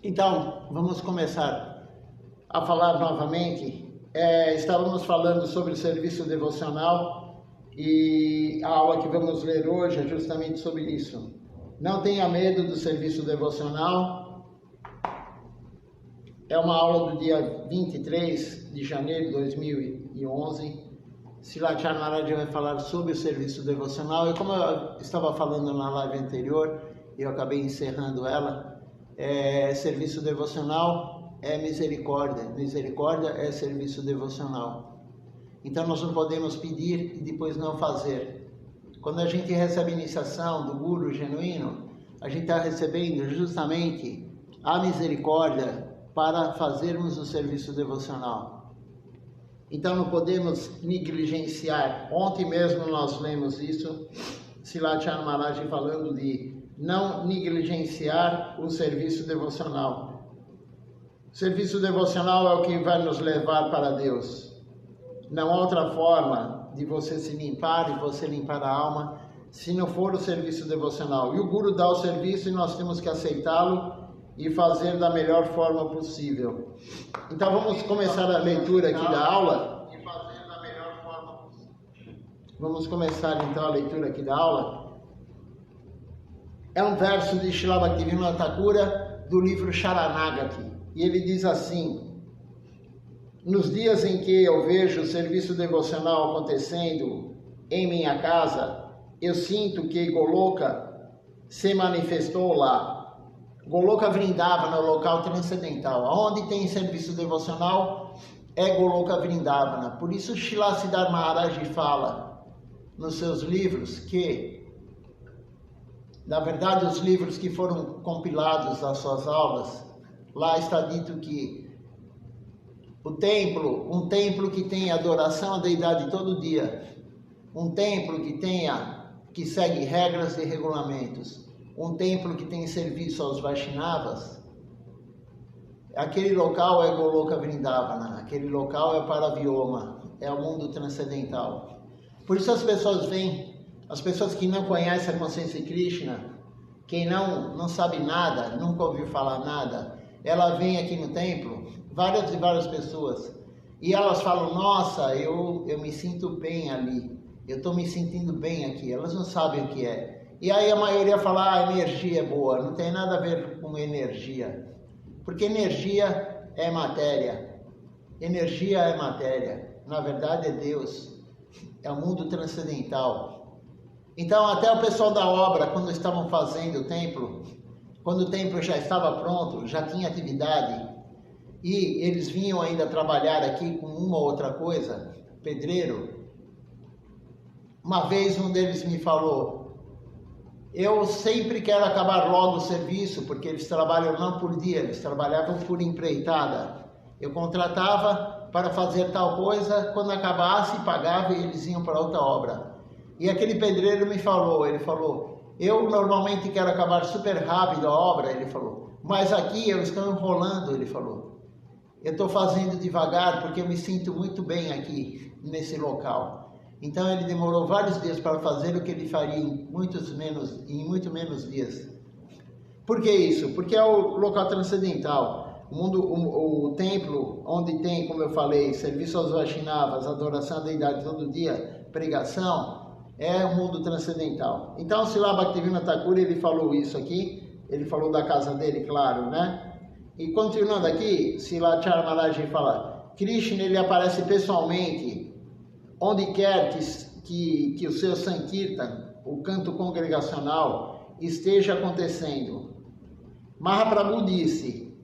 Então, vamos começar a falar novamente. Estávamos falando sobre o serviço devocional e a aula que vamos ler hoje é justamente sobre isso. Não tenha medo do serviço devocional. É uma aula do dia 23 de janeiro de 2011. Silachar Maharaj vai falar sobre o serviço devocional. E como eu estava falando na live anterior, e eu acabei encerrando ela, serviço devocional é misericórdia. Misericórdia é serviço devocional. Então nós não podemos pedir e depois não fazer. Quando a gente recebe a iniciação do Guru genuíno, a gente está recebendo justamente a misericórdia para fazermos o serviço devocional. Então não podemos negligenciar. Ontem mesmo nós lemos isso, Silachar Maharaj falando de não negligenciar o serviço devocional. O serviço devocional é o que vai nos levar para Deus. Não há outra forma de você se limpar e você limpar a alma se não for o serviço devocional. E o Guru dá o serviço e nós temos que aceitá-lo e fazer da melhor forma possível. Então vamos começar a leitura aqui da aula. Vamos começar então a leitura aqui da aula. É um verso de Srila Bhaktivinoda Thakura do livro Sharanagati. E ele diz assim: nos dias em que eu vejo o serviço devocional acontecendo em minha casa, eu sinto que Goloka se manifestou lá. Goloka Vrindavana, o local transcendental. Onde tem serviço devocional é Goloka Vrindavana. Por isso Srila Siddhar Maharaj fala nos seus livros que, na verdade, os livros que foram compilados das suas aulas, lá está dito que um templo que tenha adoração à deidade todo dia, um templo que segue regras e regulamentos, um templo que tem serviço aos Vaishnavas, aquele local é Goloka Vrindavana, aquele local é Paravyoma, é o mundo transcendental. Por isso as pessoas vêm, as pessoas que não conhecem a consciência de Krishna, quem não sabe nada, nunca ouviu falar nada, ela vem aqui no templo, várias e várias pessoas, e elas falam: nossa, eu me sinto bem ali, eu estou me sentindo bem aqui. Elas não sabem o que é. E aí a maioria fala: a energia é boa. Não tem nada a ver com energia, porque energia é matéria. Energia é matéria, na verdade é Deus, é o mundo transcendental. Então até o pessoal da obra, quando estavam fazendo o templo, quando o templo já estava pronto, já tinha atividade, e eles vinham ainda trabalhar aqui com uma ou outra coisa, pedreiro. Uma vez um deles me falou: eu sempre quero acabar logo o serviço, porque eles trabalham não por dia, eles trabalhavam por empreitada. Eu contratava para fazer tal coisa, quando acabasse pagava e eles iam para outra obra. E aquele pedreiro me falou, ele falou: eu normalmente quero acabar super rápido a obra, ele falou, mas aqui eu estou enrolando, ele falou. Eu estou fazendo devagar porque eu me sinto muito bem aqui, nesse local. Então ele demorou vários dias para fazer o que ele faria em muito menos dias. Por que isso? Porque é o local transcendental. O templo, onde tem, como eu falei, serviço aos Vaishnavas, adoração à deidade todo dia, pregação, é o mundo transcendental. Então, Srila Bhaktivinoda Thakura, ele falou isso aqui, ele falou da casa dele, claro, né? E continuando aqui, Silachar Maharaj fala: Krishna, ele aparece pessoalmente onde quer que o seu Sankirtan, o canto congregacional, esteja acontecendo. Mahaprabhu disse: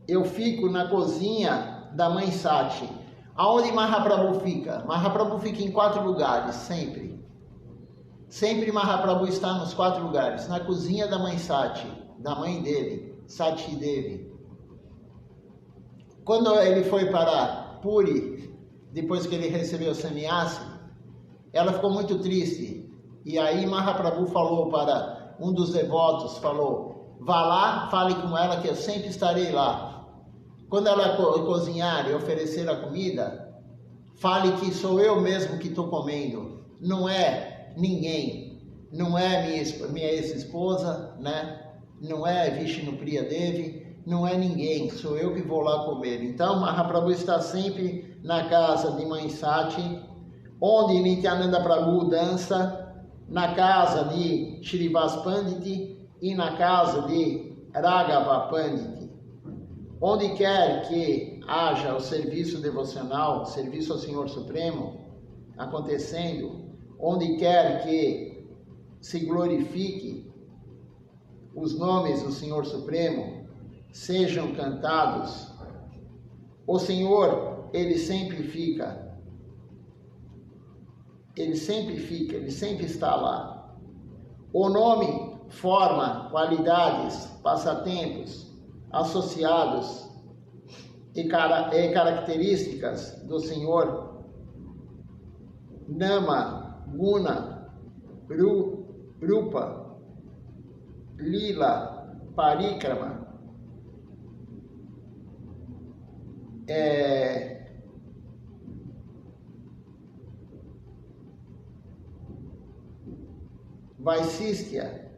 eu fico na cozinha da mãe Sati. Aonde Mahaprabhu fica? Mahaprabhu fica em 4 lugares, sempre. Sempre Mahaprabhu está nos 4 lugares. Na cozinha da mãe Sati, da mãe dele, Sati Devi. Quando ele foi para Puri, depois que ele recebeu o sannyasi, ela ficou muito triste. E aí Mahaprabhu falou para um dos devotos, falou: vá lá, fale com ela que eu sempre estarei lá. Quando ela cozinhar e oferecer a comida, fale que sou eu mesmo que estou comendo, não é ninguém, não é minha ex-esposa, né? Não é Vishnupriya Devi, não é ninguém, sou eu que vou lá comer. Então, Mahaprabhu está sempre na casa de Mãe Sati, onde Nityananda Prabhu dança, na casa de Shrivas Pandit e na casa de Raghava Pandit. Onde quer que haja o serviço devocional, serviço ao Senhor Supremo acontecendo, onde quer que se glorifique os nomes do Senhor Supremo, sejam cantados, o Senhor, ele sempre está lá. O nome forma qualidades, passatempos, associados e características do Senhor. Nama, Guna, Rupa, Lila, Parikrama, Vaisistya,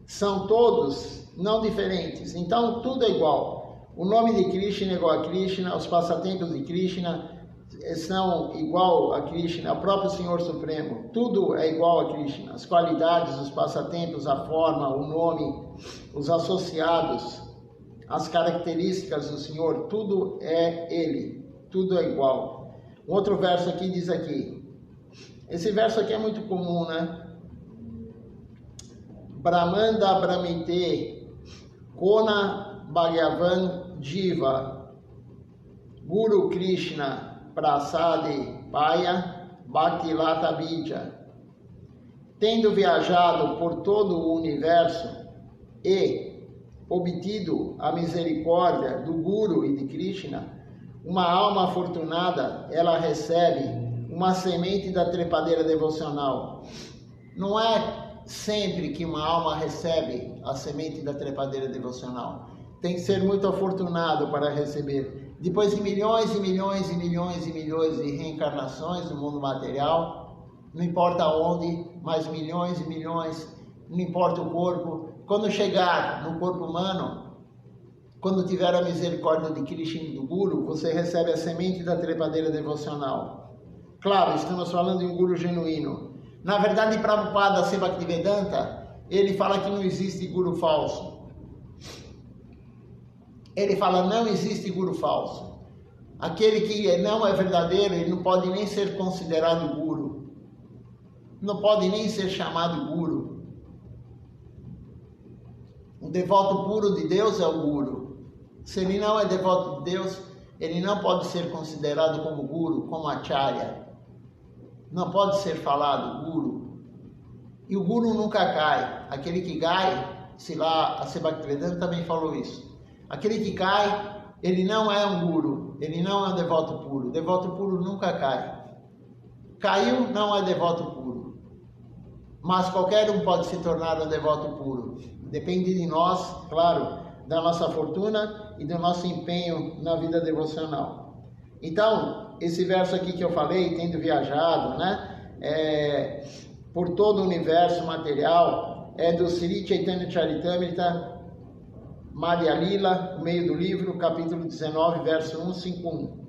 são todos não diferentes, então tudo é igual. O nome de Krishna é igual a Krishna, os passatempos de Krishna são igual a Krishna, o próprio Senhor Supremo, tudo é igual a Krishna, as qualidades, os passatempos, a forma, o nome, os associados, as características do Senhor, tudo é Ele, tudo é igual. Um outro verso aqui diz aqui, esse verso aqui é muito comum, né? Brahmanda Brahmite, Kona Bhagavan Jiva, Guru Krishna Prasade Paya Bhaktilata Vidya. Tendo viajado por todo o universo e obtido a misericórdia do Guru e de Krishna, uma alma afortunada, ela recebe uma semente da trepadeira devocional. Não é sempre que uma alma recebe a semente da trepadeira devocional. Tem que ser muito afortunado para receber. Depois de milhões e milhões e milhões e milhões de reencarnações no mundo material, não importa onde, mas milhões e milhões, não importa o corpo. Quando chegar no corpo humano, quando tiver a misericórdia de Krishna e do Guru, você recebe a semente da trepadeira devocional. Claro, estamos falando de um Guru genuíno. Na verdade, Prabhupada Bhaktivedanta, ele fala que não existe Guru falso. Ele fala, não existe Guru falso. Aquele que não é verdadeiro, ele não pode nem ser considerado Guru. Não pode nem ser chamado Guru. O devoto puro de Deus é o Guru. Se ele não é devoto de Deus, ele não pode ser considerado como Guru, como Acharya. Não pode ser falado Guru. E o Guru nunca cai. Aquele que cai, se lá a Bhaktivedanta também falou isso. Aquele que cai, ele não é um Guru, ele não é um devoto puro. Devoto puro nunca cai. Caiu, não é devoto puro. Mas qualquer um pode se tornar um devoto puro. Depende de nós, claro, da nossa fortuna e do nosso empenho na vida devocional. Então, esse verso aqui que eu falei, tendo viajado, né, por todo o universo material, é do Sri Chaitanya Charitamrita, Madhya Lila, no meio do livro, capítulo 19, verso 151.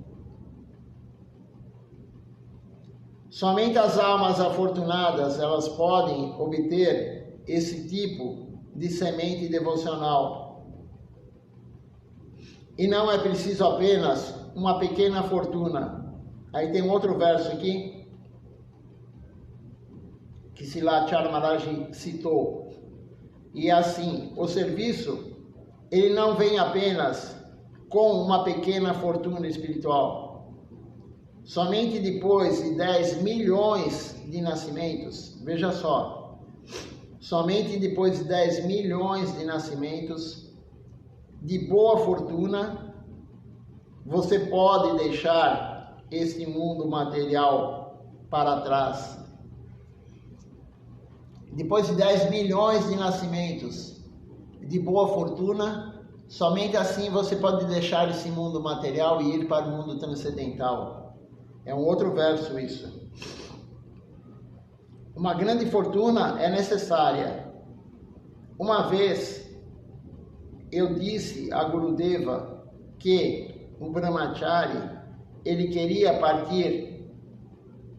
Somente as almas afortunadas, elas podem obter esse tipo de semente devocional. E não é preciso apenas uma pequena fortuna. Aí tem outro verso aqui, que Silachar Maharaj citou. E é assim, o serviço, ele não vem apenas com uma pequena fortuna espiritual. Somente depois de 10 milhões de nascimentos, veja só, somente depois de 10 milhões de nascimentos, de boa fortuna, você pode deixar este mundo material para trás. Depois de 10 milhões de nascimentos de boa fortuna, somente assim você pode deixar esse mundo material e ir para o mundo transcendental. É um outro verso isso. Uma grande fortuna é necessária, uma vez eu disse a Gurudeva que o Brahmachari, ele queria partir,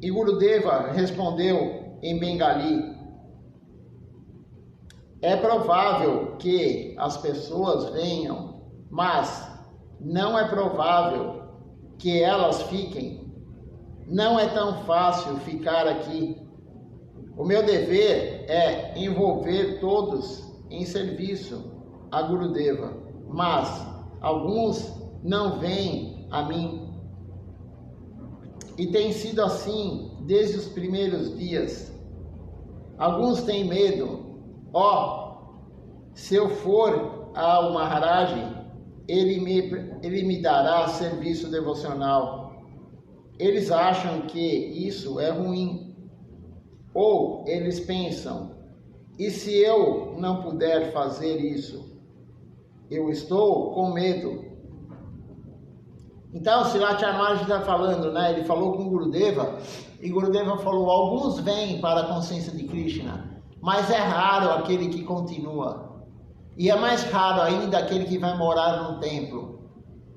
e Gurudeva respondeu em Bengali: é provável que as pessoas venham, mas não é provável que elas fiquem. Não é tão fácil ficar aqui. O meu dever é envolver todos em serviço a Gurudeva, mas alguns não vêm a mim. E tem sido assim desde os primeiros dias. Alguns têm medo. Se eu for ao Maharaj, ele me dará serviço devocional. Eles acham que isso é ruim. Ou eles pensam: e se eu não puder fazer isso? Eu estou com medo. Então, Srila Chamaraj está falando, né? Ele falou com Gurudeva, e Gurudeva falou: alguns vêm para a consciência de Krishna, mas é raro aquele que continua. E é mais raro ainda aquele que vai morar num templo.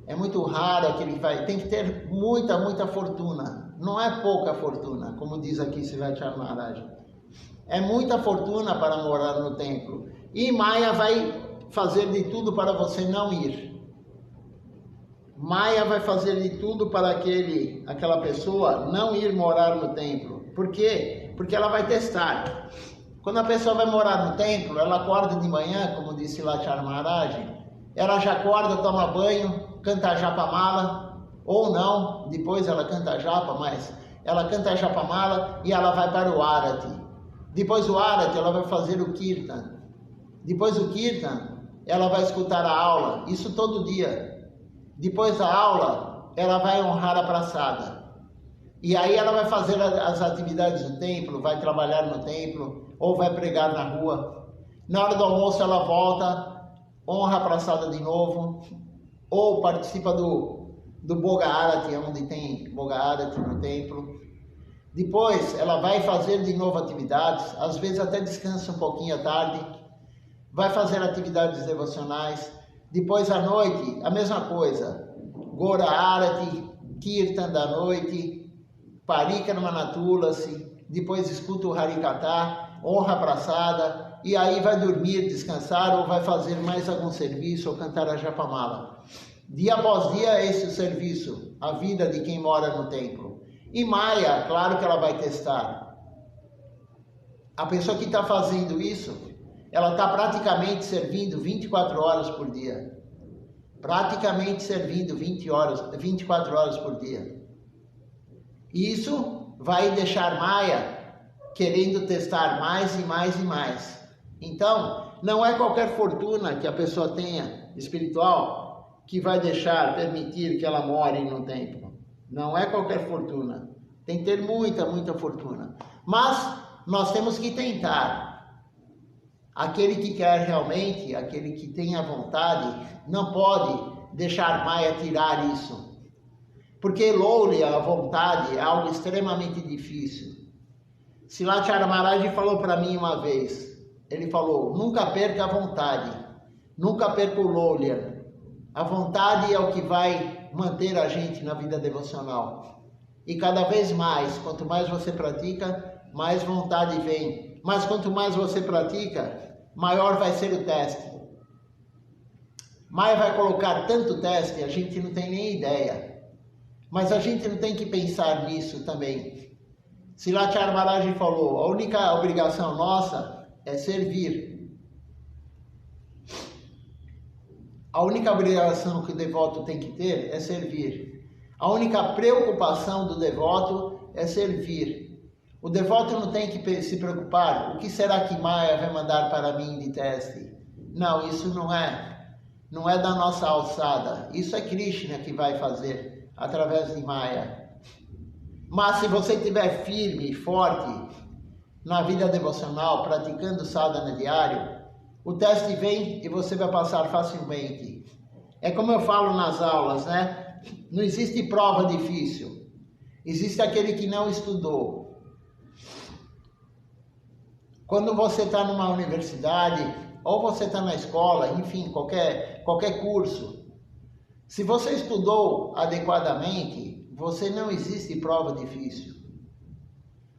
É muito raro aquele que vai... Tem que ter muita fortuna. Não é pouca fortuna, como diz aqui Srila Chamaraj. É muita fortuna para morar no templo. E Maya vai fazer de tudo para você não ir. Maya vai fazer de tudo para aquela pessoa não ir morar no templo. Por quê? Porque ela vai testar. Quando a pessoa vai morar no templo, ela acorda de manhã, como disse Lachar Maharaj, ela já acorda, toma banho, canta Japamala, ou não, depois ela canta Japa, mas ela canta Japamala e ela vai para o Arati. Depois do Arati, ela vai fazer o Kirtan. Depois do Kirtan, ela vai escutar a aula, isso todo dia. Depois da aula, ela vai honrar a praçada. E aí ela vai fazer as atividades do templo, vai trabalhar no templo, ou vai pregar na rua. Na hora do almoço ela volta, honra a praçada de novo, ou participa do Boga Arati, onde tem Boga Arati no templo. Depois ela vai fazer de novo atividades, às vezes até descansa um pouquinho à tarde, vai fazer atividades devocionais. Depois à noite, a mesma coisa, Gora Arati, Kirtan da noite, Parikrama Tulasi, depois escuta o Harikatha, honra a praçada, e aí vai dormir, descansar, ou vai fazer mais algum serviço, ou cantar a Japamala. Dia após dia, esse é o serviço, a vida de quem mora no templo. E Maya, claro que ela vai testar. A pessoa que está fazendo isso, ela está praticamente servindo 24 horas por dia. Praticamente servindo 24 horas por dia. Isso vai deixar Maya querendo testar mais e mais e mais. Então, não é qualquer fortuna que a pessoa tenha espiritual que vai permitir que ela more no templo. Não é qualquer fortuna. Tem que ter muita fortuna. Mas nós temos que tentar. Aquele que quer realmente, aquele que tem a vontade, não pode deixar Maya tirar isso. Porque Lolya, a vontade, é algo extremamente difícil. Srila Chamaraj falou para mim uma vez, ele falou: nunca perca a vontade, nunca perca o Lolya. A vontade é o que vai manter a gente na vida devocional. E cada vez mais, quanto mais você pratica, mais vontade vem. Mas quanto mais você pratica, maior vai ser o teste. Maya vai colocar tanto teste, a gente não tem nem ideia. Mas a gente não tem que pensar nisso também. Srila Chamaraj falou: a única obrigação nossa é servir. A única obrigação que o devoto tem que ter é servir. A única preocupação do devoto é servir. O devoto não tem que se preocupar: o que será que Maya vai mandar para mim de teste? Não, isso não é da nossa alçada. Isso é Krishna que vai fazer através de Maya. Mas se você estiver firme e forte na vida devocional, praticando sadhana diário, o teste vem e você vai passar facilmente. É como eu falo nas aulas, né? Não existe prova difícil. Existe aquele que não estudou. Quando você está numa universidade ou você está na escola, enfim, qualquer curso. Se você estudou adequadamente, você não existe prova difícil.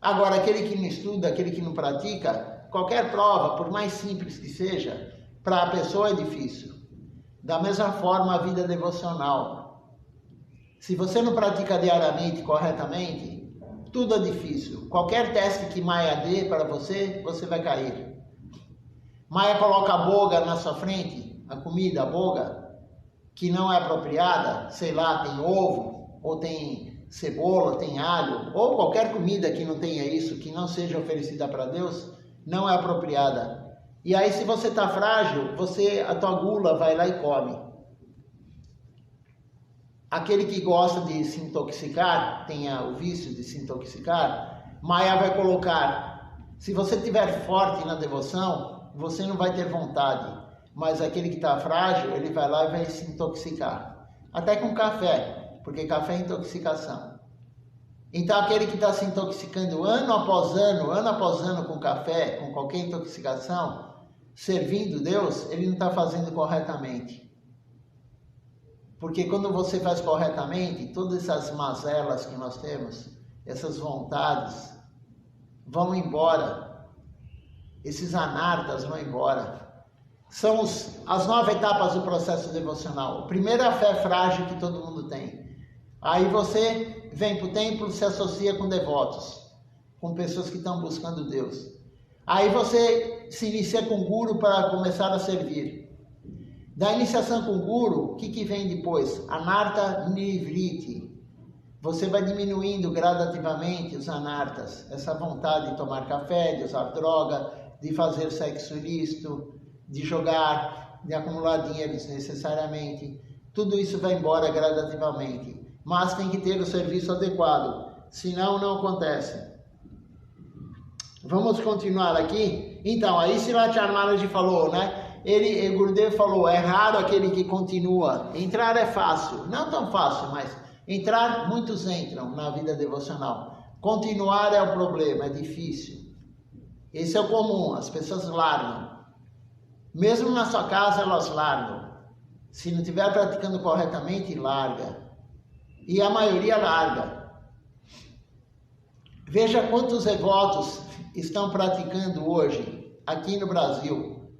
Agora, aquele que não estuda, aquele que não pratica, qualquer prova, por mais simples que seja, para a pessoa é difícil. Da mesma forma, a vida devocional. Se você não pratica diariamente, corretamente, tudo é difícil. Qualquer teste que Maia dê para você, você vai cair. Maia coloca a boga na sua frente, a comida, a boga, que não é apropriada, sei lá, tem ovo, ou tem cebola, tem alho, ou qualquer comida que não tenha isso, que não seja oferecida para Deus, não é apropriada. E aí, se você está frágil, a tua gula vai lá e come. Aquele que gosta de se intoxicar, tenha o vício de se intoxicar, Maia vai colocar, se você estiver forte na devoção, você não vai ter vontade. Mas aquele que está frágil, ele vai lá e vai se intoxicar. Até com café, porque café é intoxicação. Então, aquele que está se intoxicando ano após ano com café, com qualquer intoxicação, servindo Deus, ele não está fazendo corretamente. Porque quando você faz corretamente, todas essas mazelas que nós temos, essas vontades, vão embora. Esses anartas vão embora. São as 9 etapas do processo devocional. O primeiro é a fé frágil que todo mundo tem. Aí você vem para o templo, se associa com devotos, com pessoas que estão buscando Deus. Aí você se inicia com o guru para começar a servir. Da iniciação com o guru, o que vem depois? Anarta Nivriti. Você vai diminuindo gradativamente os anartas. Essa vontade de tomar café, de usar droga, de fazer sexo ilícito, de jogar, de acumular dinheiro desnecessariamente. Tudo isso vai embora gradativamente. Mas tem que ter o serviço adequado. Senão não acontece. Vamos continuar aqui. Então, aí Silatya Maharaj falou, né? O Gurudev falou, é raro aquele que continua. Entrar é fácil. Não tão fácil, mas entrar, muitos entram na vida devocional. Continuar é o problema, é difícil. Esse é o comum, as pessoas largam. Mesmo na sua casa, elas largam. Se não estiver praticando corretamente, larga. E a maioria larga. Veja quantos devotos estão praticando hoje, aqui no Brasil,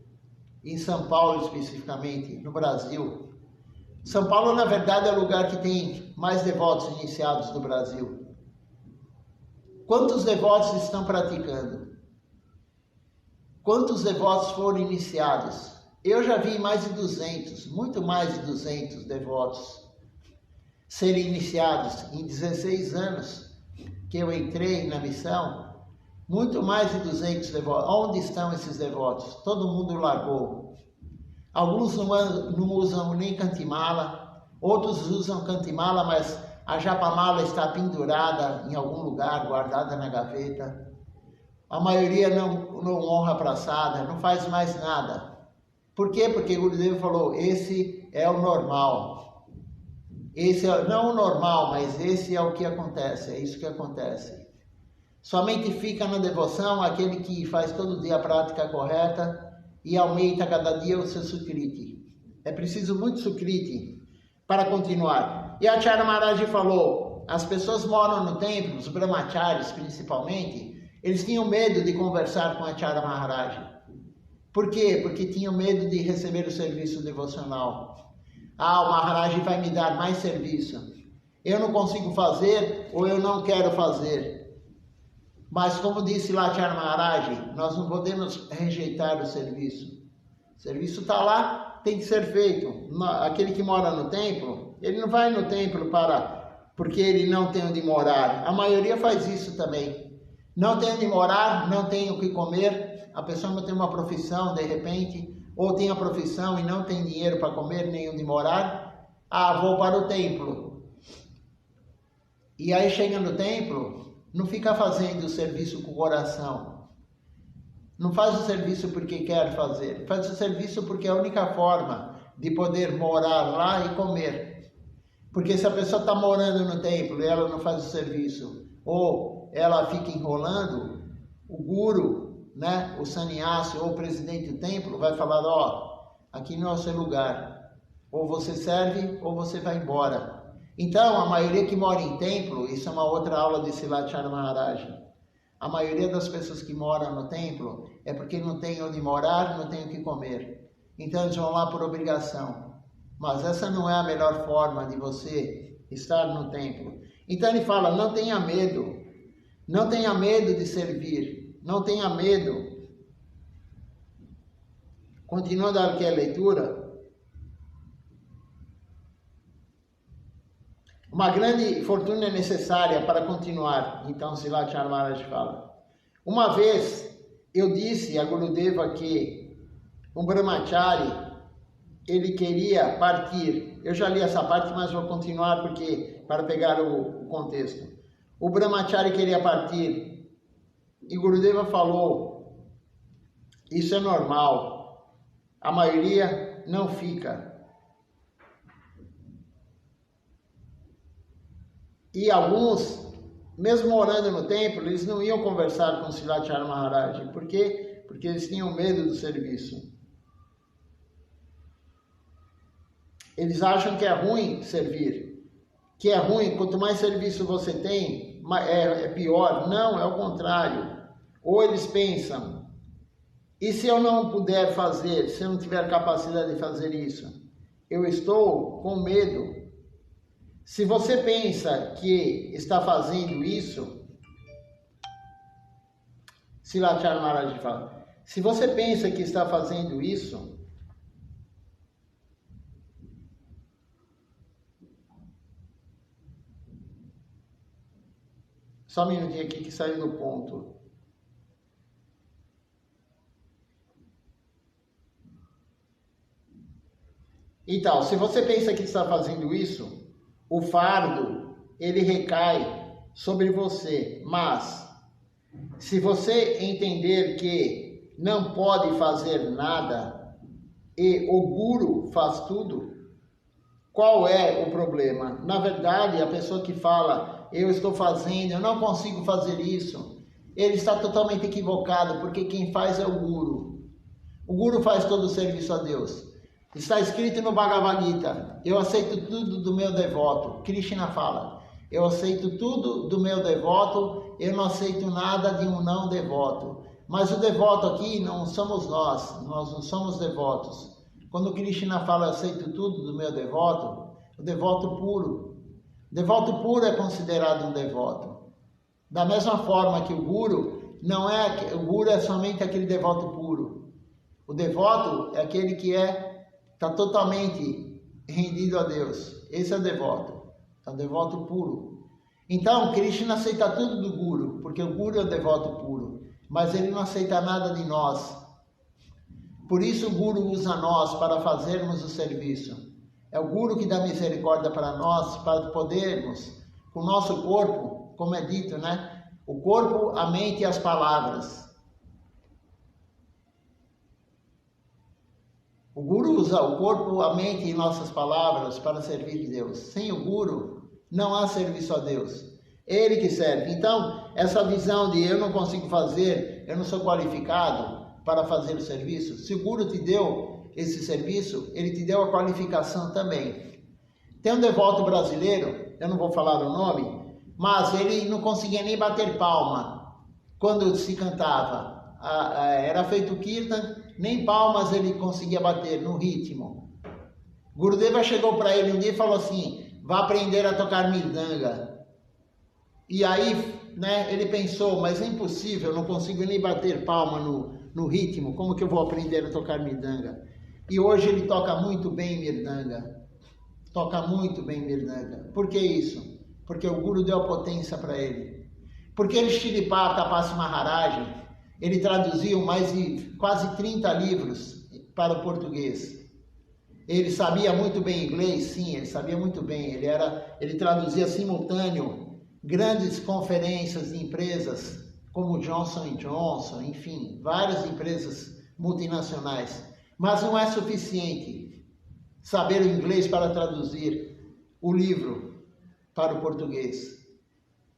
em São Paulo especificamente, no Brasil. São Paulo, na verdade, é o lugar que tem mais devotos iniciados do Brasil. Quantos devotos estão praticando? Quantos devotos foram iniciados? Eu já vi mais de 200, muito mais de 200 devotos serem iniciados em 16 anos que eu entrei na missão. Muito mais de 200 devotos. Onde estão esses devotos? Todo mundo largou. Alguns não usam nem cantimala, outros usam cantimala, mas a japamala está pendurada em algum lugar, guardada na gaveta. A maioria não honra a praçada, não faz mais nada. Por quê? Porque o Gurudev falou, esse é o normal. Esse é, não o normal, mas esse é o que acontece, é isso que acontece. Somente fica na devoção aquele que faz todo dia a prática correta e aumenta cada dia o seu sukriti. É preciso muito sukriti para continuar. E Acharya Maharaj falou, as pessoas moram no templo, os brahmacharis principalmente, eles tinham medo de conversar com Acharya Maharaj. Por quê? Porque tinham medo de receber o serviço devocional. Ah, o Maharaj vai me dar mais serviço. Eu não consigo fazer ou eu não quero fazer. Mas como disse lá Acharya Maharaj, nós não podemos rejeitar o serviço. O serviço está lá, tem que ser feito. Aquele que mora no templo, ele não vai no templo porque ele não tem onde morar. A maioria faz isso também. Não tem onde morar, não tem o que comer. A pessoa não tem uma profissão, de repente, ou tem a profissão e não tem dinheiro para comer, nem onde morar. Ah, vou para o templo. E aí chega no templo, não fica fazendo o serviço com o coração. Não faz o serviço porque quer fazer. Faz o serviço porque é a única forma de poder morar lá e comer. Porque se a pessoa está morando no templo e ela não faz o serviço, ou ela fica enrolando, o guru né, o sannyasi ou o presidente do templo vai falar, ó, aqui não é o seu lugar, ou você serve ou você vai embora. Então, a maioria que mora em templo, isso é uma outra aula de Silachara Maharaj, a maioria das pessoas que moram no templo é porque não tem onde morar, não tem o que comer. Então eles vão lá por obrigação. Mas essa não é a melhor forma de você estar no templo. Então ele fala, não tenha medo. Não tenha medo de servir. Não tenha medo. Continuando aqui a leitura. Uma grande fortuna é necessária para continuar. Então Silachara Maharaj fala. Uma vez eu disse a Gurudeva que um brahmachari, ele queria partir. Eu já li essa parte, mas vou continuar para pegar o contexto. O brahmachari queria partir e Gurudeva falou, isso é normal, a maioria não fica. E alguns, mesmo morando no templo, eles não iam conversar com Silachara Maharaj. Por quê? Porque eles tinham medo do serviço. Eles acham que é ruim servir, que é ruim, quanto mais serviço você tem, é pior. Não, é o contrário. Ou eles pensam, e se eu não puder fazer, se eu não tiver capacidade de fazer isso, eu estou com medo. Se você pensa que está fazendo isso, Silachara Maharaj fala, se você pensa que está fazendo isso, só um minutinho aqui que saiu do ponto. Então, se você pensa que está fazendo isso, o fardo, ele recai sobre você. Mas, se você entender que não pode fazer nada e o guru faz tudo, qual é o problema? Na verdade, a pessoa que fala, eu estou fazendo, eu não consigo fazer isso, ele está totalmente equivocado, porque quem faz é o guru. O guru faz todo o serviço a Deus. Está escrito no Bhagavad Gita, eu aceito tudo do meu devoto. Krishna fala, eu aceito tudo do meu devoto, eu não aceito nada de um não devoto. Mas o devoto aqui não somos nós não somos devotos. Quando Krishna fala, eu aceito tudo do meu devoto, o devoto puro. Devoto puro é considerado um devoto. Da mesma forma que o guru, o guru é somente aquele devoto puro. O devoto é aquele que está totalmente rendido a Deus. Esse é o devoto. É o devoto puro. Então, Krishna aceita tudo do guru, porque o guru é o devoto puro. Mas ele não aceita nada de nós. Por isso o guru usa nós para fazermos o serviço. É o guru que dá misericórdia para nós, para podermos, com o nosso corpo, como é dito, né? O corpo, a mente e as palavras. O guru usa o corpo, a mente e nossas palavras para servir a Deus. Sem o guru, não há serviço a Deus. Ele que serve. Então, essa visão de eu não consigo fazer, eu não sou qualificado para fazer o serviço, se o guru te deu esse serviço, ele te deu a qualificação também. Tem um devoto brasileiro, eu não vou falar o nome, mas ele não conseguia nem bater palma quando se cantava. Era feito kirtan, nem palmas ele conseguia bater no ritmo. Gurudeva chegou para ele um dia e falou assim, vá aprender a tocar mirdanga. E aí, né, ele pensou, mas é impossível, eu não consigo nem bater palma no ritmo, como que eu vou aprender a tocar mirdanga? E hoje ele toca muito bem mirdanga. Toca muito bem mirdanga. Por que isso? Porque o guru deu a potência para ele. Porque ele, Shripata Tapasi Maharaj, ele traduziu mais de quase 30 livros para o português. Ele sabia muito bem inglês, sim, ele sabia muito bem. Ele traduzia simultâneo grandes conferências de empresas como Johnson & Johnson, enfim, várias empresas multinacionais. Mas não é suficiente saber o inglês para traduzir o livro para o português.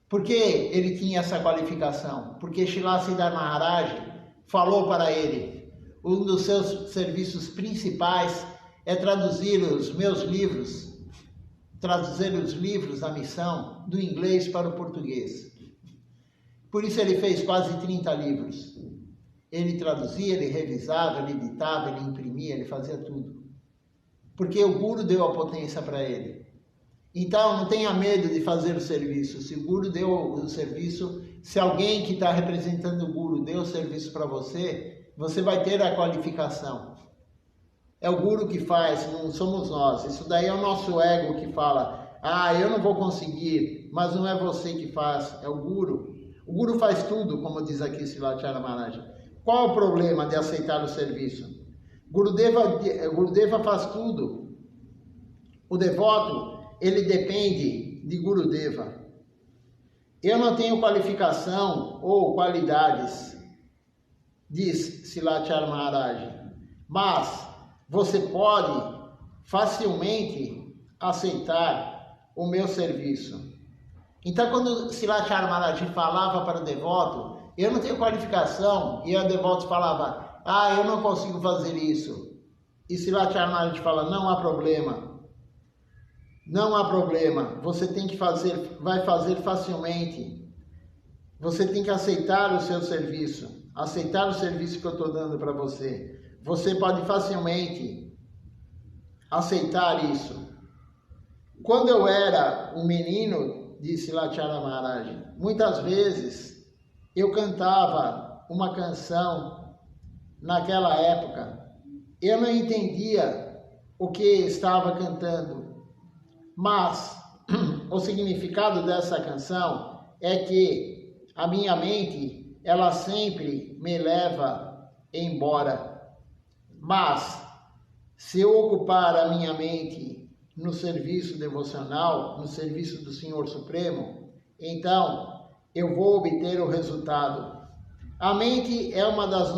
Por que ele tinha essa qualificação? Porque Srila Siddhar Maharaj falou para ele: um dos seus serviços principais é traduzir os meus livros, traduzir os livros da missão do inglês para o português. Por isso ele fez quase 30 livros. Ele traduzia, ele revisava, ele editava, ele imprimia, ele fazia tudo. Porque o Guru deu a potência para ele. Então não tenha medo de fazer o serviço. Se o Guru deu o serviço, se alguém que está representando o Guru deu o serviço para você, você vai ter a qualificação. É o Guru que faz, não somos nós. Isso daí é o nosso ego que fala: ah, eu não vou conseguir, mas não é você que faz, é o Guru. O Guru faz tudo, como diz aqui Srilacharya Maharaj. Qual é o problema de aceitar o serviço? Gurudeva faz tudo. O devoto, ele depende de Gurudeva. Eu não tenho qualificação ou qualidades, diz Srilacharya Maharaj, mas você pode facilmente aceitar o meu serviço. Então, quando Srilacharya Maharaj falava para o devoto: eu não tenho qualificação, e o devoto falava: ah, eu não consigo fazer isso. E Srilacharya Maharaj fala: não há problema. Não há problema. Você tem que fazer, vai fazer facilmente. Você tem que aceitar o seu serviço. Aceitar o serviço que eu estou dando para você. Você pode facilmente aceitar isso. Quando eu era um menino, disse Srilacharya Maharaj, muitas vezes eu cantava uma canção naquela época. Eu não entendia o que estava cantando, mas o significado dessa canção é que a minha mente, ela sempre me leva embora. Mas se eu ocupar a minha mente no serviço devocional, no serviço do Senhor Supremo, então eu vou obter o resultado. A mente é uma das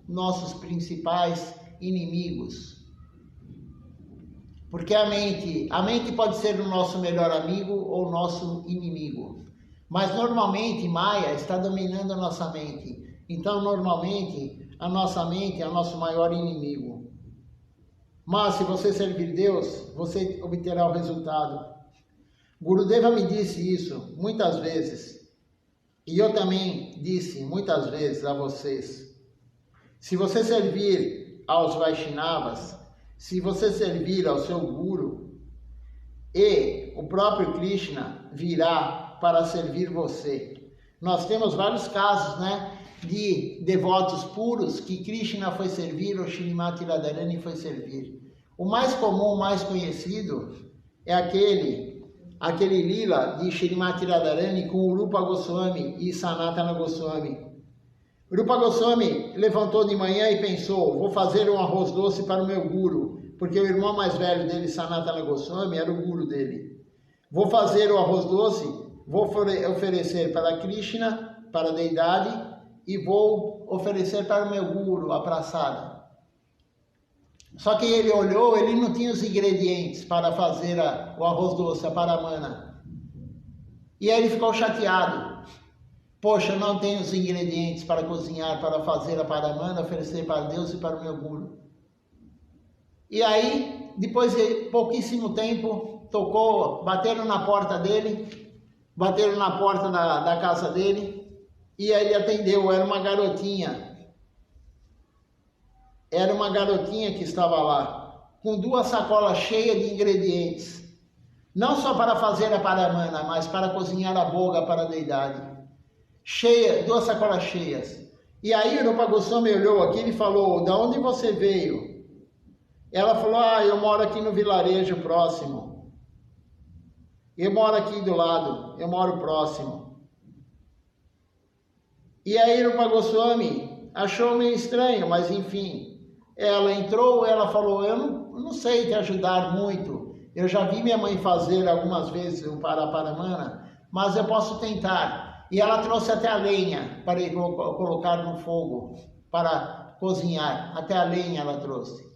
nossos principais inimigos. Porque a mente pode ser o nosso melhor amigo ou o nosso inimigo. Mas normalmente Maya está dominando a nossa mente. Então normalmente a nossa mente é o nosso maior inimigo. Mas se você servir Deus, você obterá o resultado. Gurudeva me disse isso muitas vezes. E eu também disse muitas vezes a vocês. Se você servir aos Vaishnavas, se você servir ao seu Guru, e o próprio Krishna virá para servir você. Nós temos vários casos, de devotos puros que Krishna foi servir, ou Shrimati Radharani foi servir. O mais comum, o mais conhecido, é aquele lila de Shrimati Radharani com Urupa Goswami e Sanatana Goswami. Urupa Goswami levantou de manhã e pensou: vou fazer um arroz doce para o meu Guru, porque o irmão mais velho dele, Sanatana Goswami, era o Guru dele. Vou fazer o arroz doce, vou oferecer para Krishna, para a deidade, e vou oferecer para o meu Guru, a praçada. Só que ele olhou, ele não tinha os ingredientes para fazer o arroz doce, a paramana. E aí ele ficou chateado. Poxa, eu não tenho os ingredientes para cozinhar, para fazer a paramana, oferecer para Deus e para o meu Guru. E aí, depois de pouquíssimo tempo, bateram na porta dele, bateram na porta da casa dele, e aí ele atendeu. Era uma garotinha que estava lá, com 2 sacolas cheias de ingredientes, não só para fazer a paramana, mas para cozinhar a boga para a deidade. 2 sacolas cheias. E aí o Rupa Goswami olhou aqui e falou: da onde você veio? Ela falou: eu moro aqui no vilarejo próximo. Eu moro aqui do lado, eu moro próximo. E aí Rupa Goswami achou meio estranho, mas enfim. Ela entrou, ela falou: eu não sei te ajudar muito. Eu já vi minha mãe fazer algumas vezes o Paramana, mas eu posso tentar. E ela trouxe até a lenha para colocar no fogo, para cozinhar. Até a lenha ela trouxe.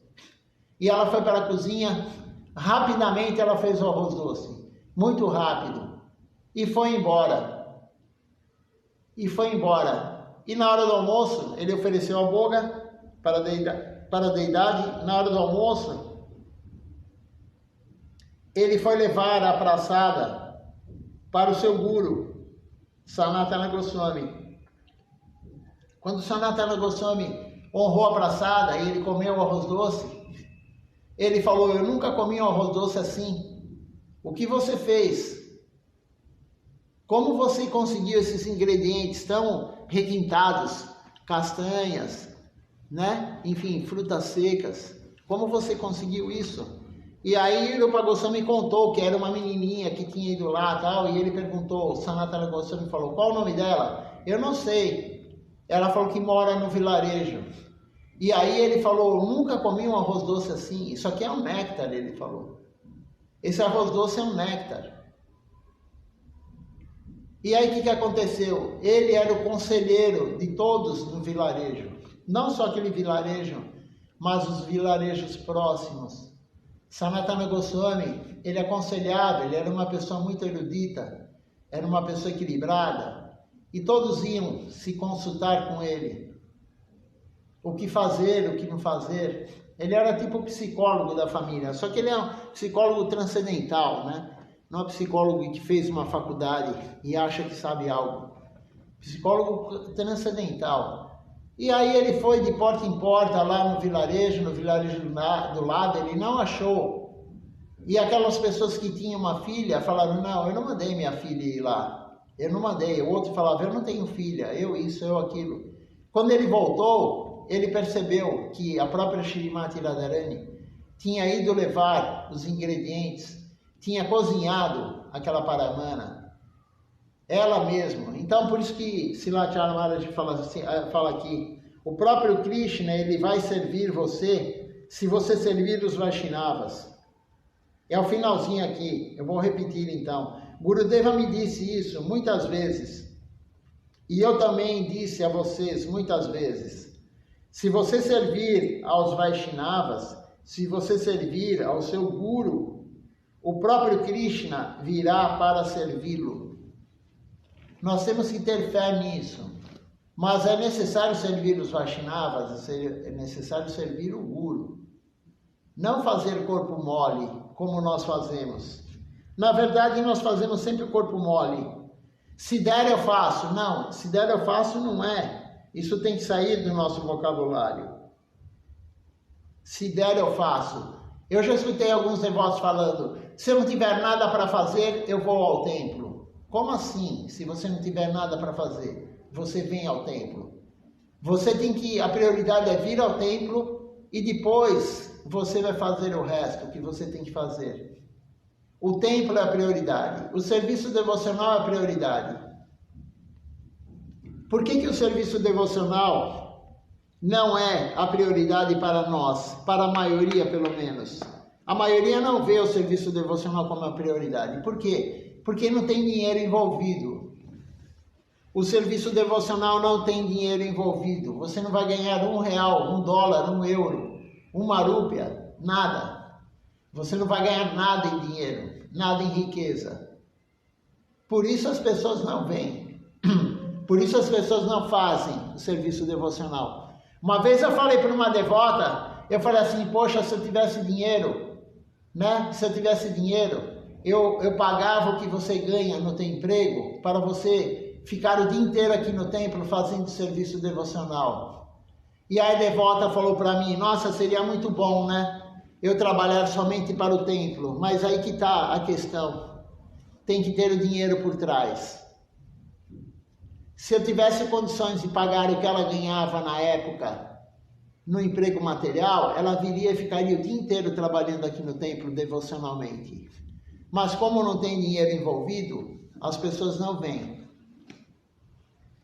E ela foi para a cozinha, rapidamente ela fez o arroz doce. Muito rápido. E foi embora. E na hora do almoço, ele ofereceu a boga para a deidade. Na hora do almoço, ele foi levar a praçada para o seu guru, Sanatana Goswami. Quando Sanatana Goswami honrou a praçada e ele comeu o arroz doce, ele falou: eu nunca comi um arroz doce assim. O que você fez? Como você conseguiu esses ingredientes tão requintados, castanhas, né? Enfim, frutas secas. Como você conseguiu isso? E aí o Rupa Goswami contou que era uma menininha que tinha ido lá e tal, e ele perguntou, o Sanatana Goswami falou: qual o nome dela? Eu não sei. Ela falou que mora no vilarejo. E aí ele falou: nunca comi um arroz doce assim. Isso aqui é um néctar, ele falou. Esse arroz doce é um néctar. E aí o que aconteceu? Ele era o conselheiro de todos no vilarejo. Não só aquele vilarejo, mas os vilarejos próximos. Sanatana Goswami, ele aconselhava, ele era uma pessoa muito erudita, era uma pessoa equilibrada, e todos iam se consultar com ele. O que fazer, o que não fazer. Ele era tipo o psicólogo da família, só que ele é um psicólogo transcendental, né? Não é psicólogo que fez uma faculdade e acha que sabe algo. Psicólogo transcendental. E aí ele foi de porta em porta lá no vilarejo do lado, ele não achou. E aquelas pessoas que tinham uma filha falaram: não, eu não mandei minha filha ir lá. Eu não mandei. O outro falava: eu não tenho filha, eu isso, eu aquilo. Quando ele voltou, ele percebeu que a própria Shrimati Radharani tinha ido levar os ingredientes, tinha cozinhado aquela paramana, ela mesma. Então, por isso que Srila Maharaj fala aqui, o próprio Krishna, ele vai servir você se você servir os Vaishnavas. É o finalzinho aqui, eu vou repetir então. Gurudeva me disse isso muitas vezes, e eu também disse a vocês muitas vezes. Se você servir aos Vaishnavas, se você servir ao seu Guru, o próprio Krishna virá para servi-lo. Nós temos que ter fé nisso. Mas é necessário servir os Vaishnavas, é necessário servir o Guru. Não fazer corpo mole, como nós fazemos. Na verdade, nós fazemos sempre o corpo mole. Se der, eu faço. Não, se der, eu faço não é. Isso tem que sair do nosso vocabulário. Se der, eu faço. Eu já escutei alguns devotos falando: se eu não tiver nada para fazer, eu vou ao templo. Como assim? Se você não tiver nada para fazer, você vem ao templo. Você tem que, a prioridade é vir ao templo e depois você vai fazer o resto que você tem que fazer. O templo é a prioridade. O serviço devocional é a prioridade. Por que o serviço devocional não é a prioridade para nós, para a maioria pelo menos? A maioria não vê o serviço devocional como a prioridade. Por quê? Porque não tem dinheiro envolvido. O serviço devocional não tem dinheiro envolvido. Você não vai ganhar R$1, $1, €1, uma rúpia, nada. Você não vai ganhar nada em dinheiro, nada em riqueza. Por isso as pessoas não vêm. Por isso as pessoas não fazem o serviço devocional. Uma vez eu falei para uma devota, eu falei assim: poxa, se eu tivesse dinheiro, né? Se eu tivesse dinheiro, eu pagava o que você ganha no teu emprego para você ficar o dia inteiro aqui no templo fazendo serviço devocional. E aí a devota falou para mim: nossa, seria muito bom, né? Eu trabalhar somente para o templo. Mas aí que está a questão. Tem que ter o dinheiro por trás. Se eu tivesse condições de pagar o que ela ganhava na época no emprego material, ela viria e ficaria o dia inteiro trabalhando aqui no templo devocionalmente. Mas como não tem dinheiro envolvido, as pessoas não vêm.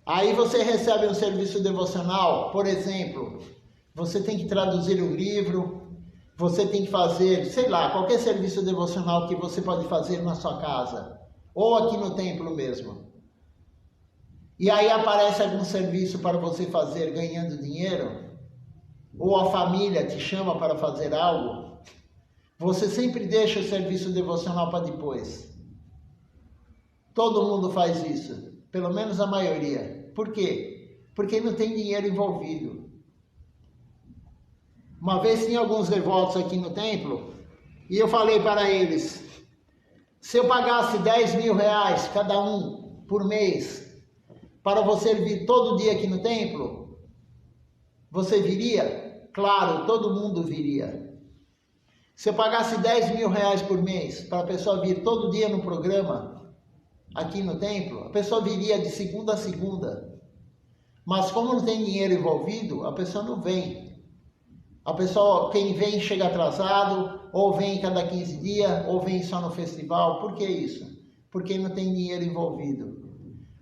Aí você recebe um serviço devocional, por exemplo, você tem que traduzir um livro, você tem que fazer, sei lá, qualquer serviço devocional que você pode fazer na sua casa, ou aqui no templo mesmo. E aí aparece algum serviço para você fazer ganhando dinheiro, ou a família te chama para fazer algo, você sempre deixa o serviço devocional para depois. Todo mundo faz isso, pelo menos a maioria. Por quê? Porque não tem dinheiro envolvido. Uma vez tinha alguns devotos aqui no templo, e eu falei para eles, se eu pagasse 10 mil reais cada um por mês, para você vir todo dia aqui no templo, você viria? Claro, todo mundo viria. Se eu pagasse 10 mil reais por mês, para a pessoa vir todo dia no programa, aqui no templo, a pessoa viria de segunda a segunda. Mas como não tem dinheiro envolvido, a pessoa não vem. A pessoa, quem vem chega atrasado, ou vem cada 15 dias, ou vem só no festival. Por que isso? Porque não tem dinheiro envolvido.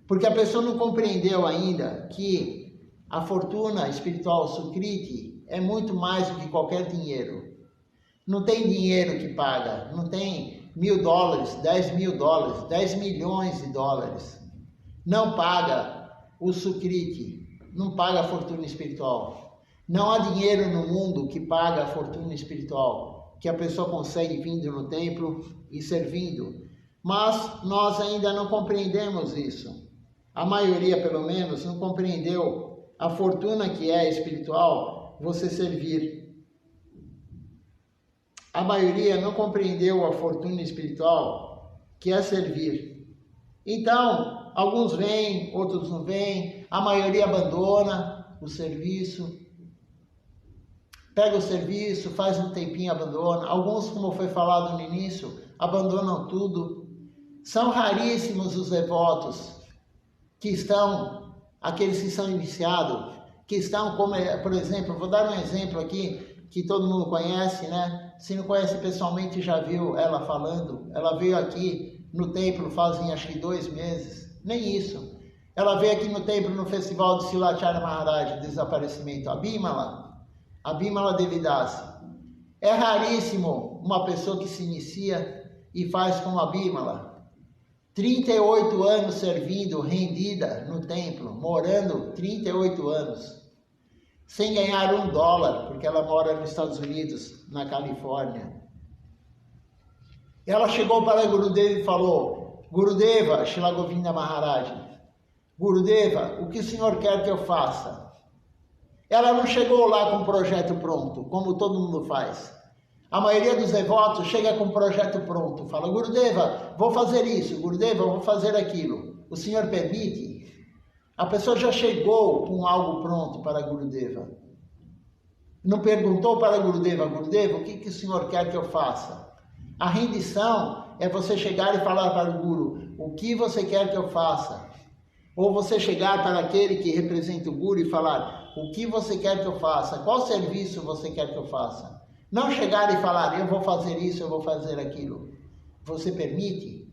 Porque a pessoa não compreendeu ainda que a fortuna espiritual Sukriti é muito mais do que qualquer dinheiro. Não tem dinheiro que paga, não tem $1.000, 10 mil dólares, 10 milhões de dólares. Não paga o Sukriti, não paga a fortuna espiritual. Não há dinheiro no mundo que paga a fortuna espiritual, que a pessoa consegue vindo no templo e servindo. Mas nós ainda não compreendemos isso. A maioria, pelo menos, não compreendeu a fortuna que é espiritual você servir. A maioria não compreendeu a fortuna espiritual que é servir. Então, alguns vêm, outros não vêm, a maioria abandona o serviço. Pega o serviço, faz um tempinho, abandona. Alguns, como foi falado no início, abandonam tudo. São raríssimos os devotos que estão, aqueles que são iniciados, que estão, como, por exemplo, vou dar um exemplo aqui, que todo mundo conhece, né? Se não conhece pessoalmente, já viu ela falando. Ela veio aqui no templo fazem acho que 2 meses, nem isso. Ela veio aqui no templo no festival de Silacharya Maharaj, desaparecimento, a Bimala Devidasi. É raríssimo uma pessoa que se inicia e faz como a Bimala. 38 anos servindo, rendida no templo, morando 38 anos, sem ganhar $1, porque ela mora nos Estados Unidos, na Califórnia. Ela chegou para Gurudeva e falou, Gurudeva, Srila Govinda Maharaj, Gurudeva, o que o senhor quer que eu faça? Ela não chegou lá com um projeto pronto, como todo mundo faz. A maioria dos devotos chega com um projeto pronto, fala, Gurudeva, vou fazer isso, Gurudeva, vou fazer aquilo. O senhor permite? A pessoa já chegou com algo pronto para Gurudeva. Não perguntou para Gurudeva, Gurudeva, o que o senhor quer que eu faça? A rendição é você chegar e falar para o Guru, o que você quer que eu faça? Ou você chegar para aquele que representa o Guru e falar, o que você quer que eu faça? Qual serviço você quer que eu faça? Não chegar e falar, eu vou fazer isso, eu vou fazer aquilo. Você permite?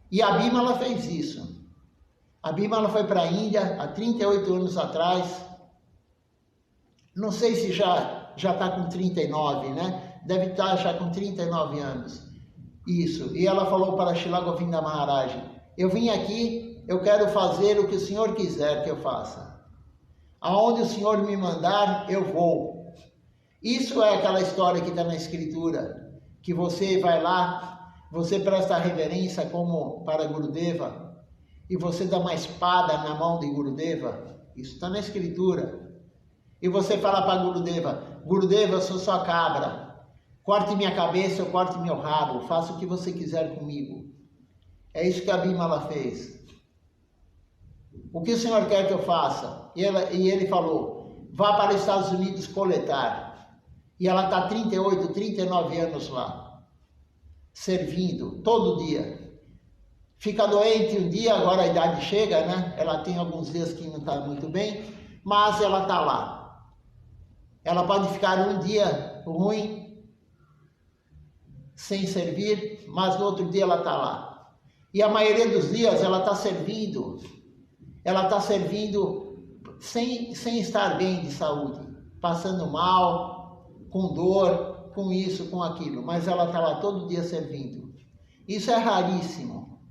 E a Bimala fez isso. A Bimala foi para a Índia há 38 anos atrás. Não sei se já está com 39, né? Deve estar já com 39 anos. Isso. E ela falou para Srila Govinda Maharaj, eu vim aqui, eu quero fazer o que o senhor quiser que eu faça. Aonde o senhor me mandar, eu vou. Isso é aquela história que está na escritura, que você vai lá, você presta reverência como para Gurudeva, e você dá uma espada na mão de Gurudeva, isso está na escritura, e você fala para Gurudeva, Gurudeva, eu sou sua cabra, corte minha cabeça, eu corte meu rabo, faça o que você quiser comigo. É isso que a Bimala fez. O que o senhor quer que eu faça? E ele falou, vá para os Estados Unidos coletar. E ela está 38, 39 anos lá, servindo, todo dia. Fica doente um dia, agora a idade chega, né? Ela tem alguns dias que não está muito bem, mas ela está lá. Ela pode ficar um dia ruim, sem servir, mas no outro dia ela está lá. E a maioria dos dias ela está servindo sem estar bem de saúde, passando mal, com dor, com isso, com aquilo, mas ela está lá todo dia servindo. Isso é raríssimo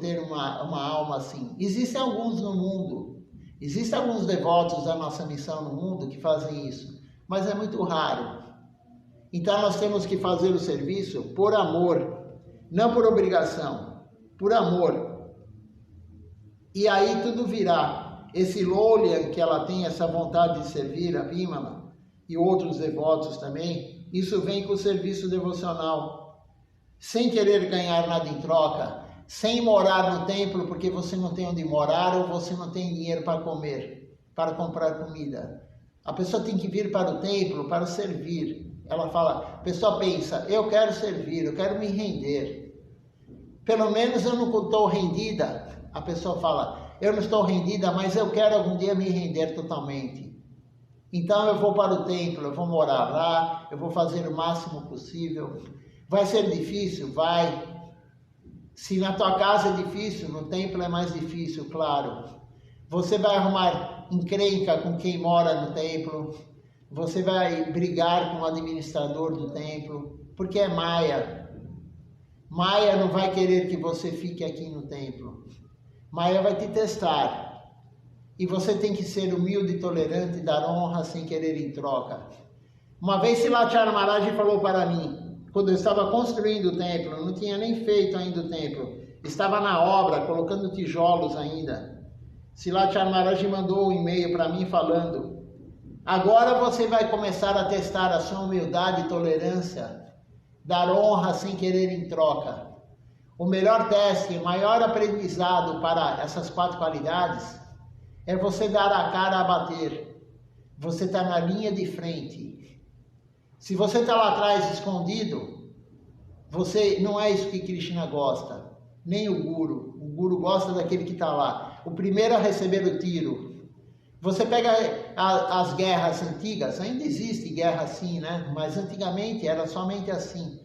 ter uma alma assim. Existem alguns no mundo, existem alguns devotos da nossa missão no mundo que fazem isso, mas é muito raro. Então nós temos que fazer o serviço por amor, não por obrigação, por amor. E aí tudo virá. esse Lolian que ela tem, essa vontade de servir a Bimala e outros devotos também, isso vem com o serviço devocional, sem querer ganhar nada em troca, sem morar no templo porque você não tem onde morar ou você não tem dinheiro para comer, para comprar comida. A pessoa tem que vir para o templo para servir. Ela fala, a pessoa pensa, eu quero servir, eu quero me render. Pelo menos eu não estou rendida. A pessoa fala, eu não estou rendida, mas eu quero algum dia me render totalmente. Então eu vou para o templo, eu vou morar lá, eu vou fazer o máximo possível. Vai ser difícil? Vai. Se na tua casa é difícil, no templo é mais difícil, claro. Você vai arrumar encrenca com quem mora no templo. Você vai brigar com o administrador do templo, porque é Maya. Maya não vai querer que você fique aqui no templo. Maya vai te testar. E você tem que ser humilde e tolerante e dar honra sem querer em troca. Uma vez Silachara Maharaj falou para mim, quando eu estava construindo o templo, não tinha nem feito ainda o templo, estava na obra, colocando tijolos ainda. Silachara Maharaj mandou um e-mail para mim falando, agora você vai começar a testar a sua humildade e tolerância, dar honra sem querer em troca. O melhor teste, o maior aprendizado para essas 4 qualidades é você dar a cara a bater. Você está na linha de frente. Se você está lá atrás escondido, você não é isso que Krishna gosta, nem o Guru. O Guru gosta daquele que está lá, o primeiro a receber o tiro. Você pega as guerras antigas, ainda existe guerra assim, né? Mas antigamente era somente assim.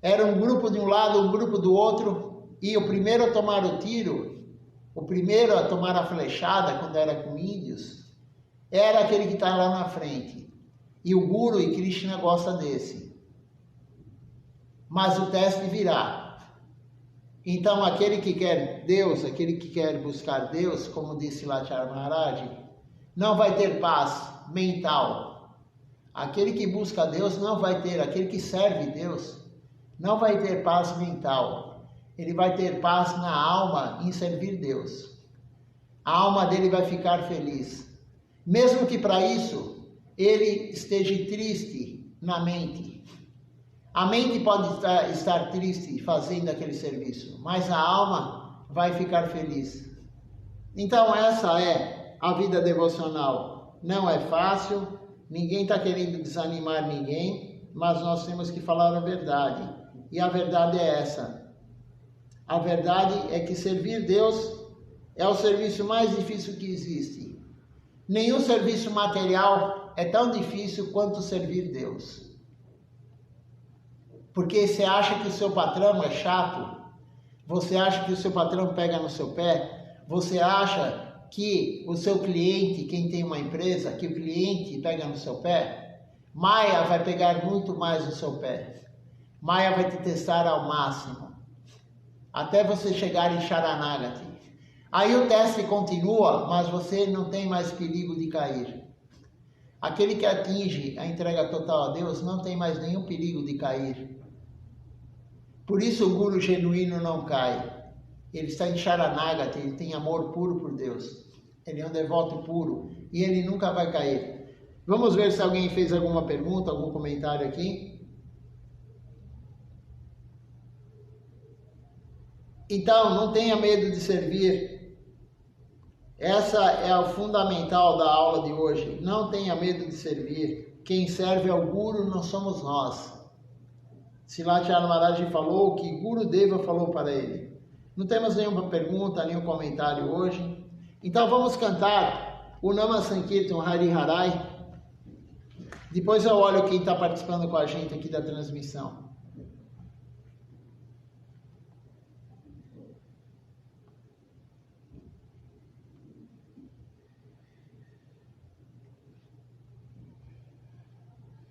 Era um grupo de um lado, um grupo do outro, e o primeiro a tomar o tiro, o primeiro a tomar a flechada, quando era com índios, era aquele que está lá na frente. E o Guru e Krishna gostam desse. Mas o teste virá. Então aquele que quer Deus, aquele que quer buscar Deus, como disse Silachara Maharaj, não vai ter paz mental. Aquele que busca Deus não vai ter, aquele que serve Deus não vai ter paz mental. Ele vai ter paz na alma em servir Deus. A alma dele vai ficar feliz. Mesmo que para isso ele esteja triste na mente. A mente pode estar triste fazendo aquele serviço, mas a alma vai ficar feliz. Então essa é a vida devocional. Não é fácil, ninguém está querendo desanimar ninguém, mas nós temos que falar a verdade. E a verdade é essa. A verdade é que servir Deus é o serviço mais difícil que existe. Nenhum serviço material é tão difícil quanto servir Deus. Porque você acha que o seu patrão é chato, você acha que o seu patrão pega no seu pé, você acha que o seu cliente, quem tem uma empresa, que o cliente pega no seu pé, Maya vai pegar muito mais no seu pé. Maya vai te testar ao máximo, até você chegar em Sharanagati. Aí o teste continua, mas você não tem mais perigo de cair. Aquele que atinge a entrega total a Deus não tem mais nenhum perigo de cair. Por isso o Guru genuíno não cai. Ele está em Sharanagati, ele tem amor puro por Deus. Ele é um devoto puro e ele nunca vai cair. Vamos ver se alguém fez alguma pergunta, algum comentário aqui. Então, não tenha medo de servir. Essa é o fundamental da aula de hoje. Não tenha medo de servir. Quem serve ao Guru não somos nós. Silachara Maharaj falou o que Guru Deva falou para ele. Não temos nenhuma pergunta, nenhum comentário hoje. Então vamos cantar o Nama Sankirtan Hari Harai. Depois eu olho quem está participando com a gente aqui da transmissão.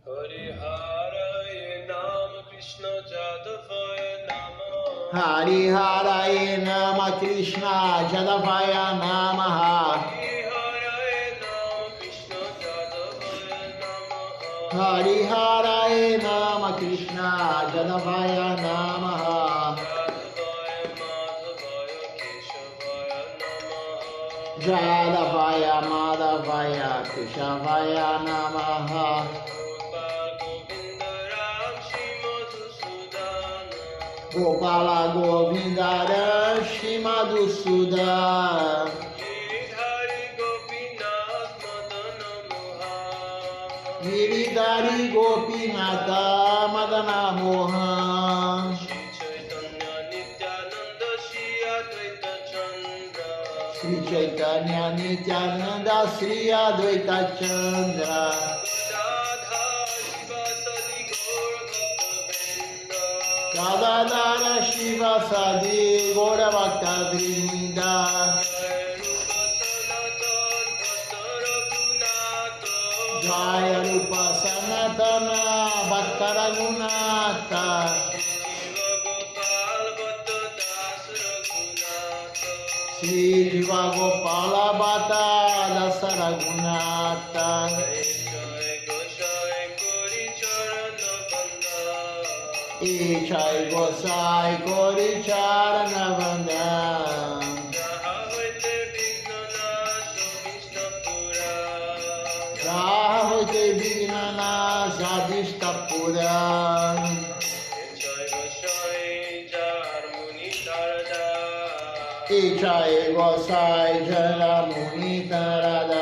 Hari Harai Nama Krishna Jadavaya Namaha. Hari Harai Nama Krishna Jadavaya Namaha. Hari Harai Nama Krishna Jadavaya Namaha. Jadavaya Madhavaya Keshavaya Namaha. Gopala Govindaram Shri Madhusudan. Giridhari Gopinatha Madana Mohan. Sri Chaitanya Nityananda Sri Advaita Chandra. Gadadhara Shiva Sadi Gaura Bhakta Vrinda. Jaya Rupa Sanatana Bhakta Raghunatha. Sri Jiva Gopala Bhata Dasa Raghunatha. Ichai Gosai Kori Charana Vandam. Rahote Vignana Zadishta Puran. Ichai Gosai Jara Muni Taradas.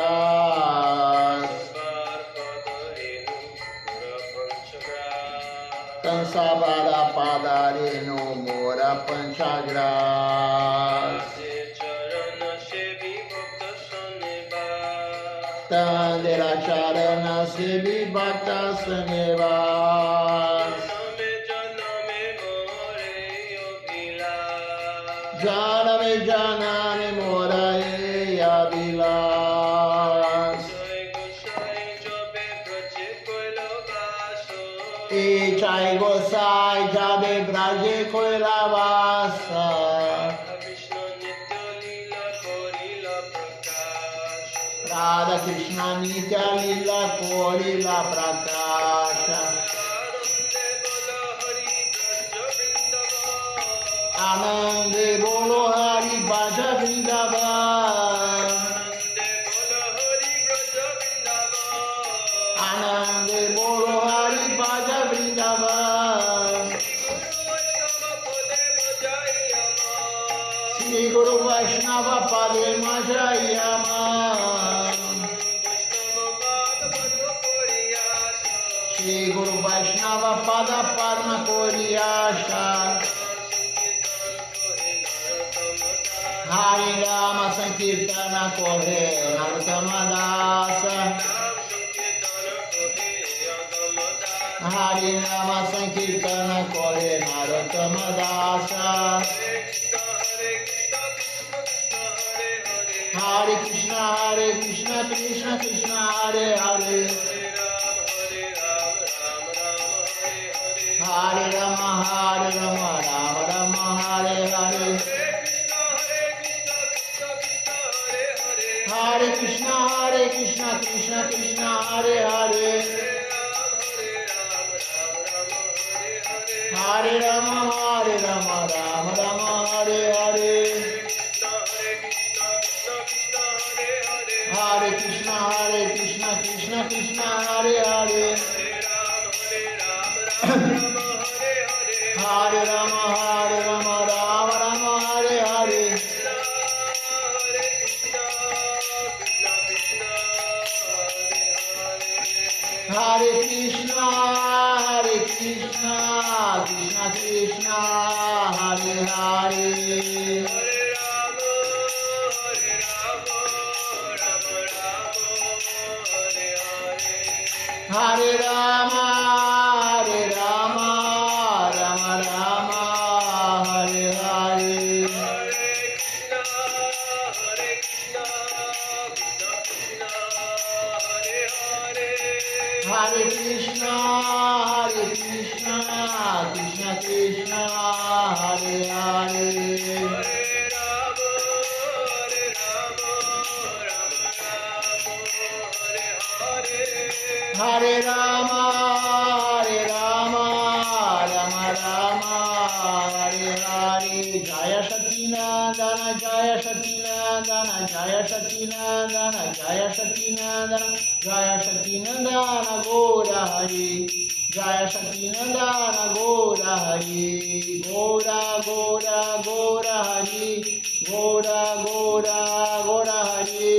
Tansabara Padarino Mora Panchagras. Tandera Charana Sevi Bhakta Sanevas. Janame Janane Morae Avilas. Ichai Gosai Jabe Braje Koilavasa. Radha Krishna Nitya Lila Korila Prakasha. Anande Bolo Hari Bhaja Vrindavan. Anande Bolo Hari Bhaja Vrindavan. Sri Guru Vaishnava Pade Majayama. Sri Guru Vaishnava Pada Padma Koriyasha. Hari Rama Sankirtana Kore Narottama Dasa. Hari Rama Sankirtana Kore Narottama Dasa. Hare Krishna Krishna Krishna Hare Hare. Hare Rama Rama Rama Hare Hare. Hare Krishna Krishna Krishna Hare Hare. Hare Rama Rama Rama Hare Hare. Hare Krishna Krishna Krishna Hare Hare. Hare Rama Rama Rama Hare Hare. Hare Krishna Krishna Krishna Hare Hare. Hare Rama Rama Rama Hare Hare. Hare Krishna Krishna Krishna Hare Hare. Hare Rama Rama Rama Hare Hare, Jaya Shatinandana, Jaya Shatinandana, Jaya Shatinandana, Jaya Shatinandana, Jaya Shatinandana, Gora Hare, Jaya Shatinandana, Gora Hare, Gora Gora Gora Hare, Gora Gora Gora Hare,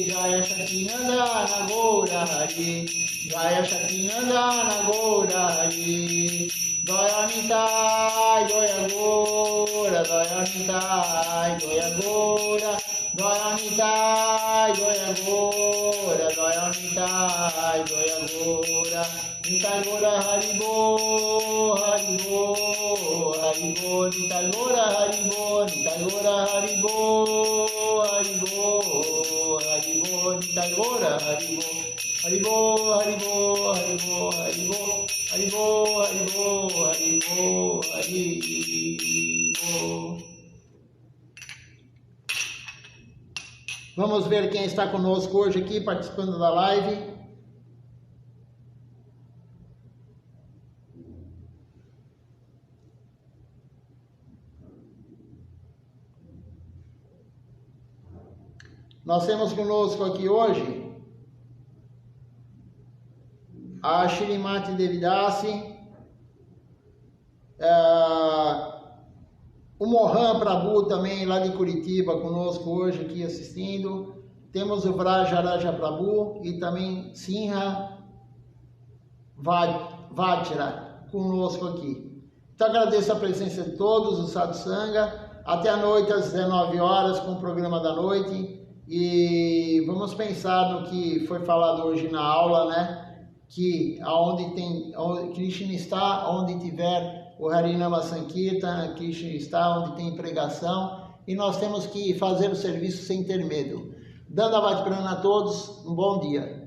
Jaya Shatinandana, Gora Hare, Jaya Shatinandana, Gora Hare, Jaya Nitai, Jaya Gora, Jaya Nitai, Jaya Gora, Jaya Nitai, Jaya Gora, Jaya Nitai, Jaya Gora, Nitai Gora Haribo, Haribo, Haribo, Nitai Gora Haribo, Nitai Gora Haribo, Haribo, Haribo, Nitai Gora Haribo, Haribo, Haribo, Haribo, Haribo, Haribo, Haribo, Haribo, Haribo. Vamos ver quem está conosco hoje aqui, participando da live. Nós temos conosco aqui hoje a Shrimati Devidasi, o Mohan Prabhu também lá de Curitiba conosco hoje aqui assistindo. Temos o Vrajaraja Prabhu e também Sinha Vajra conosco aqui. Então agradeço a presença de todos, o Sadhu Sangha. Até a noite às 19 horas com o programa da noite. E vamos pensar no que foi falado hoje na aula, né? Que onde Krishna está, onde tiver o Harinama Sankirtana, Krishna está onde tem pregação, e nós temos que fazer o serviço sem ter medo. Dando a Bhakti Prana a todos, um bom dia.